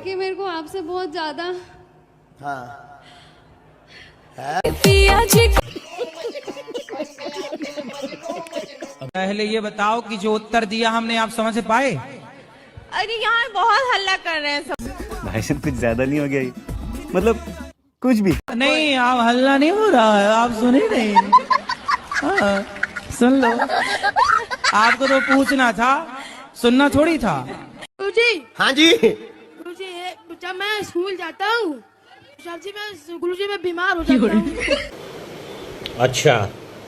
कि मेरे को आपसे बहुत ज्यादा हाँ पहले ये बताओ कि जो उत्तर दिया हमने आप समझ पाए? अरे यहाँ बहुत हल्ला कर रहे हैं सब। भाई साहब कुछ ज्यादा नहीं हो गया ये? मतलब कुछ भी नहीं, आप हल्ला नहीं हो रहा है, आप सुन ही नहीं। हाँ, सुन लो। आपको तो पूछना था, सुनना थोड़ी था। गुरुजी, हाँ जी। गुरुजी, जब मैं स्कूल जाता हूँ गुरुजी मैं बीमार हो जाता हूँ। अच्छा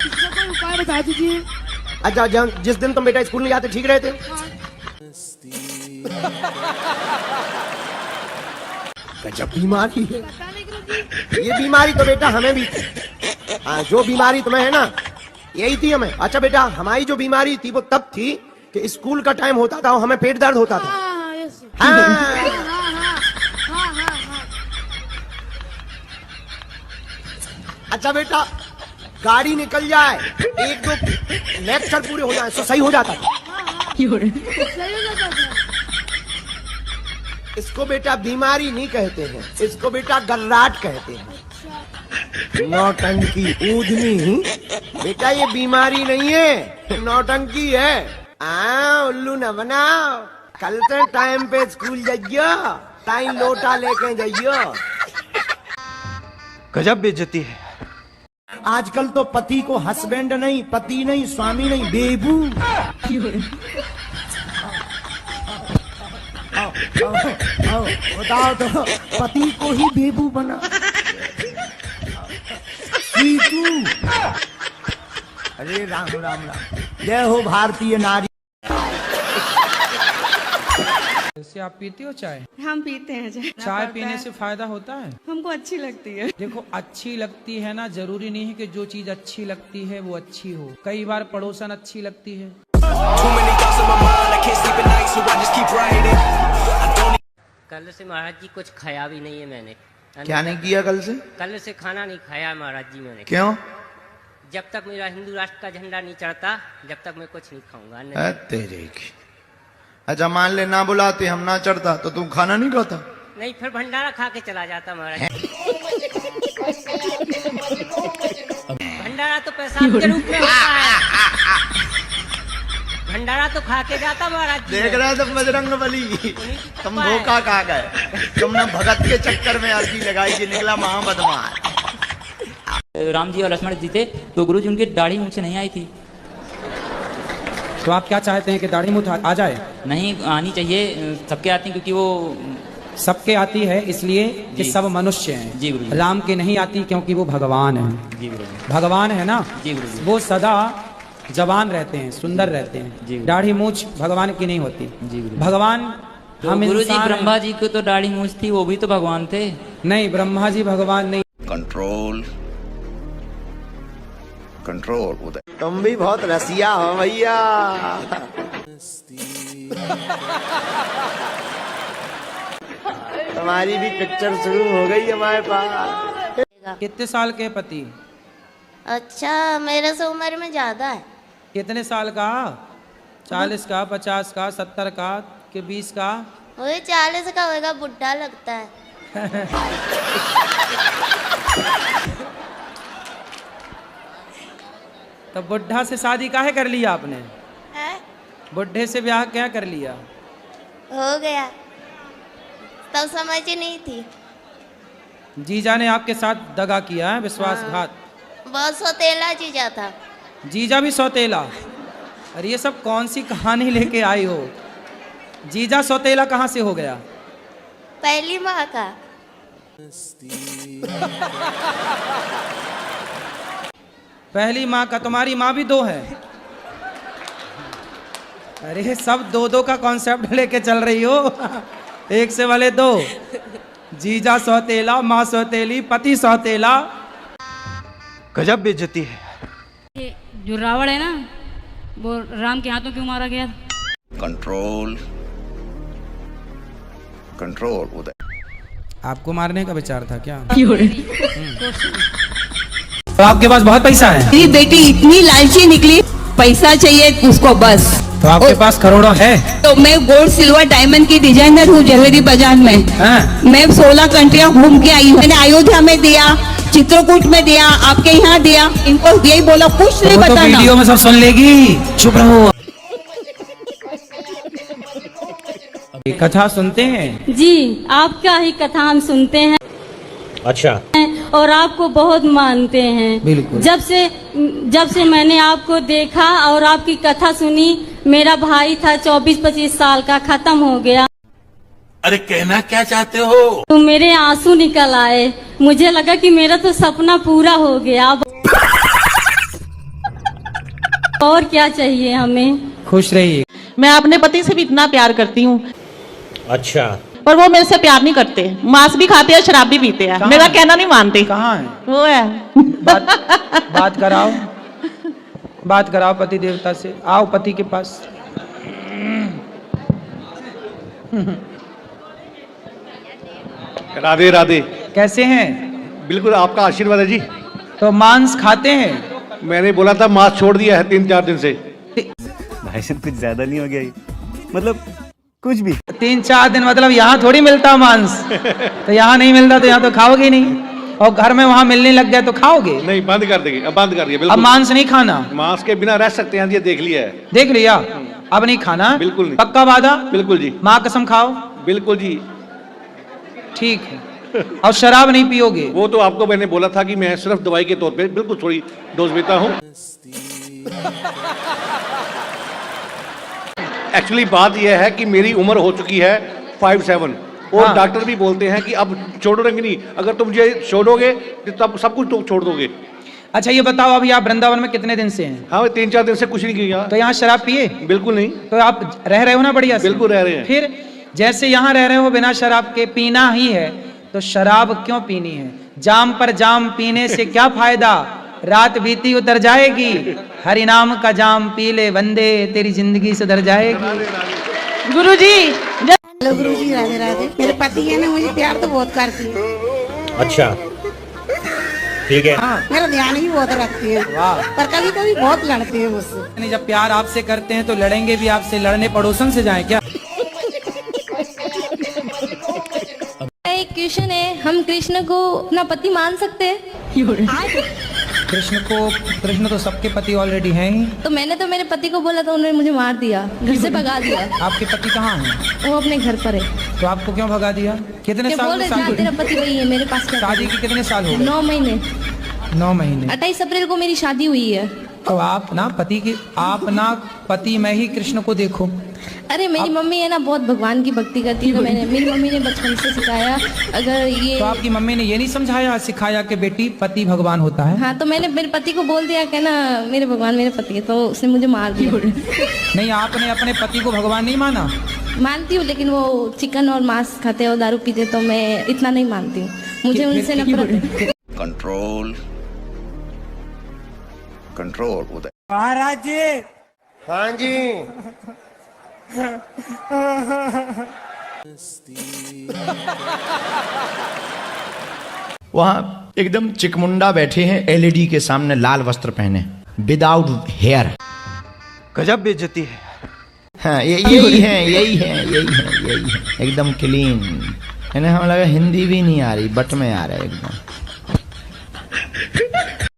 इसका कोई उपाय बता दीजिए। अच्छा, जिस दिन तुम बेटा स्कूल नहीं जाते ठीक रहते? गजब बीमारी है ये। बीमारी तो बेटा हमें भी, हाँ, जो बीमारी तुम्हें है ना यही थी हमें। अच्छा बेटा, हमारी जो बीमारी थी वो तब थी कि स्कूल का टाइम होता था और हमें पेट दर्द होता था। अच्छा बेटा, गाड़ी निकल जाए, एक दो लेक्चर पूरे हो जाए तो सही हो जाता था। इसको बेटा बीमारी नहीं कहते हैं, इसको बेटा गर्राट कहते हैं। नौटंकी ऊधनी बेटा, ये बीमारी नहीं है, नौटंकी है। उल्लू न बनाओ, कल से टाइम पे स्कूल जाइयो, टाइम लोटा लेके जाइयो। गजब बेइज्जती है। आजकल तो पति को हस्बैंड नहीं, पति नहीं, स्वामी नहीं, बेबू। बताओ तो, पति को ही बेबू बना। सीतू। अरे राम राम राम, जय हो भारतीय नारी। वैसे आप पीती हो चाय? हम पीते हैं चाय। चाय पीने से फायदा होता है? हमको अच्छी लगती है। देखो, अच्छी लगती है ना, जरूरी नहीं है कि जो चीज अच्छी लगती है वो अच्छी हो। कई बार पड़ोसन अच्छी लगती है। कल से महाराज जी कुछ खाया भी नहीं है मैंने। क्या नहीं किया कल से? कल से खाना नहीं खाया महाराज जी मैंने। क्यों? जब तक मेरा हिंदू राष्ट्र का झंडा नहीं चढ़ता, जब तक मैं कुछ नहीं खाऊंगा। तेरे की। अच्छा, मान ले ना बुलाते, हम ना चढ़ता तो तू खाना नहीं खाता? नहीं, फिर भंडारा खा के चला जाता महाराज। भंडारा तो पैसा के रूप में होता है। भंडारा तो खा के जाता महाराज जी। देख रहे तो बजरंग बली, तुम धोखा खा गए। तुमने भगत के चक्कर में अर्जी लगाई कि निकला महाबदमाश। राम जी और लक्ष्मण जी थे तो गुरु जी उनकी दाढ़ी मुझसे नहीं आई थी। तो आप क्या चाहते हैं कि दाढ़ी मूंछ आ जाए? नहीं आनी चाहिए, सबके आती क्योंकि वो सबके आती है इसलिए कि सब मनुष्य हैं। जी गुरु जी। राम के नहीं आती क्योंकि वो भगवान है। जी गुरु जी। भगवान है ना। जी गुरु जी। वो सदा जवान रहते हैं, सुंदर रहते हैं। दाढ़ी मूंछ भगवान की नहीं होती। जी गुरु। भगवान तो हम गुरु जी, इंसान ब्रह्मा जी को तो दाढ़ी मूंछ थी, वो भी तो भगवान थे। नहीं, ब्रह्मा जी भगवान नहीं। कंट्रोल कंट्रोल उदय। तुम भी बहुत रसिया हो भैया। तुम्हारी भी पिक्चर शुरू हो गई हमारे पास। कितने साल के पति? अच्छा, मेरे से उम्र में ज्यादा है। कितने साल का? 40 का, 50 का, 70 का, कि 20 का? वही 40 का होगा, बुढ़ा लगता है। तो बुढ़ा से शादी काहे कर लिया आपने? है? बुढ़े से ब्याह क्या कर लिया? हो गया, तब समझ ही नहीं थी। जीजा ने आपके साथ दगा किया है, विश्वासघात। बहुत सौतेला जीजा था। जीजा भी सौतेला? अरे ये सब कौन सी कहानी लेके आई हो? जीजा सौतेला कहाँ से हो गया? पहली माँ का। पहली माँ का? तुम्हारी माँ भी 2 है? अरे सब 2-2 का कॉन्सेप्ट लेके चल रही हो। एक से वाले 2। जीजा सौतेला, माँ सौतेली, पति सौतेला। गजब बेइज्जती है। ये जो रावण है ना, वो राम के हाथों क्यों मारा गया? कंट्रोल कंट्रोल उदय। आपको मारने का विचार था क्या? तो आपके पास बहुत पैसा है? मेरी बेटी इतनी लालची निकली, पैसा चाहिए उसको बस। तो आपके पास करोड़ों है? तो मैं गोल्ड सिल्वर डायमंड की डिजाइनर हूँ ज्वेलरी बाजार में। हाँ? मैं 16 कंट्रियां घूम के आई हूँ। मैंने अयोध्या में दिया, चित्रकूट में दिया, आपके यहाँ दिया। इनको यही बोला, कुछ नहीं वो तो बताना। वीडियो में सब सुन लेगी, चुप रहो। कथा सुनते हैं? जी, आपका ही कथा हम सुनते हैं। अच्छा। और आपको बहुत मानते हैं। बिल्कुल। जब से मैंने आपको देखा और आपकी कथा सुनी, मेरा भाई था 24-25 साल का, खत्म हो गया। अरे कहना क्या चाहते हो? तो मेरे आंसू निकल आए, मुझे लगा कि मेरा तो सपना पूरा हो गया। और क्या चाहिए हमें? खुश रहिए। मैं अपने पति से भी इतना प्यार करती हूँ, अच्छा। पर वो मेरे से प्यार नहीं करते। मांस भी खाते हैं, शराब भी पीते हैं। मेरा कहना नहीं मानते। कहाँ है? वो है। बात कराओ, बात कराओ पति देवता से। आओ पति के पास। राधे राधे। कैसे हैं? बिल्कुल आपका आशीर्वाद है जी। तो मांस खाते हैं? मैंने बोला था मांस छोड़ दिया है 3-4 दिन से। भाई साहब कुछ ज्यादा नहीं हो गया ये? मतलब कुछ भी। 3-4 दिन मतलब यहाँ थोड़ी मिलता मांस। तो यहाँ नहीं मिलता तो यहाँ तो खाओगे नहीं, और घर में वहाँ मिलने लग गया तो खाओगे नहीं, बंद कर देंगे, अब बंद कर दिया। अब बिल्कुल मांस नहीं खाना? मांस के बिना रह सकते हैं, ये देख लिया है। देख लिया, अब नहीं खाना? बिल्कुल नहीं। पक्का वादा? बिल्कुल जी। माँ कसम खाओ? बिल्कुल जी। ठीक है। और शराब नहीं पियोगे? वो तो आपको मैंने बोला था कि मैं सिर्फ दवाई के तौर पे बिल्कुल थोड़ी डोज लेता हूँ। एक्चुअली बात यह है कि मेरी उम्र हो चुकी है 57 और हाँ। डॉक्टर भी बोलते हैं कि अब छोड़ोगे नहीं, अगर तुम मुझे छोड़ोगे तो तब सब कुछ तुम छोड़ दोगे। अच्छा ये बताओ, अभी आप वृंदावन में कितने दिन से हैं? हाँ 3-4 दिन से कुछ नहीं किया। तो यहाँ शराब पिए? बिल्कुल नहीं। तो आप रह रहे हो ना बढ़िया से? बिल्कुल रह रहे हैं। फिर जैसे यहाँ रह रहे हो बिना शराब के, पीना ही है तो शराब क्यों पीनी है? जाम पर जाम पीने से क्या फायदा, रात बीती उतर जाएगी। हरि नाम का जाम पी ले बंदे, तेरी जिंदगी सुधर जाएगी। गुरुजी। हेलो गुरुजी, राधे राधे। मेरे पति है ना, मुझे प्यार तो बहुत करती है। अच्छा, ठीक है। मेरा ध्यान भी बहुत रखती है, पर कभी कभी बहुत लड़ती है मुझसे। नहीं, जब प्यार आपसे करते हैं तो लड़ेंगे भी आपसे। लड़ने पड़ोसन से जाएं क्या? एक क्वेश्चन है, हम कृष्ण को अपना पति मान सकते हैं? कृष्ण तो सबके पति ऑलरेडी हैं ही। तो मैंने तो मेरे पति को बोला तो उन्होंने मुझे मार दिया, घर से भगा दिया। आपके पति कहाँ हैं? वो अपने घर पर है। तो आपको क्यों भगा दिया? कितने क्या साल बोल की रहे थे, शादी? तेरा पति वही है, मेरे पास क्या शादी के कितने साल हो गए? 9 महीने। 9 महीने। 28 अप्रैल को मेरी शादी हुई है। तो आप ना पति में ही कृष्ण को देखो। अरे मेरी मम्मी है ना, बहुत भगवान की भक्ति करती है, तो मेरी मम्मी ने बचपन से सिखाया। अगर ये तो आपकी मम्मी ने ये नहीं समझाया, सिखाया कि बेटी पति भगवान होता है? हाँ, तो मैंने मेरे पति को बोल दिया कि ना मेरे भगवान मेरे पति है, तो उसने मुझे मार दिया। नहीं, आपने अपने पति को भगवान नहीं माना? मानती हूँ, लेकिन वो चिकन और मांस खाते हैं और दारू पीते, तो मैं इतना नहीं मानती हूँ। मुझे उनसे नफरत है। कंट्रोल उदय। महाराज जी। हाँ जी। वहाँ एकदम चिकमुंडा बैठे हैं एलईडी के सामने, लाल वस्त्र पहने, विदाउट हेयर। गजब बेइज्जती है। हाँ यही है एकदम क्लीन। इन्हें हम लगा हिंदी भी नहीं आ रही, बट में आ रहा है एकदम।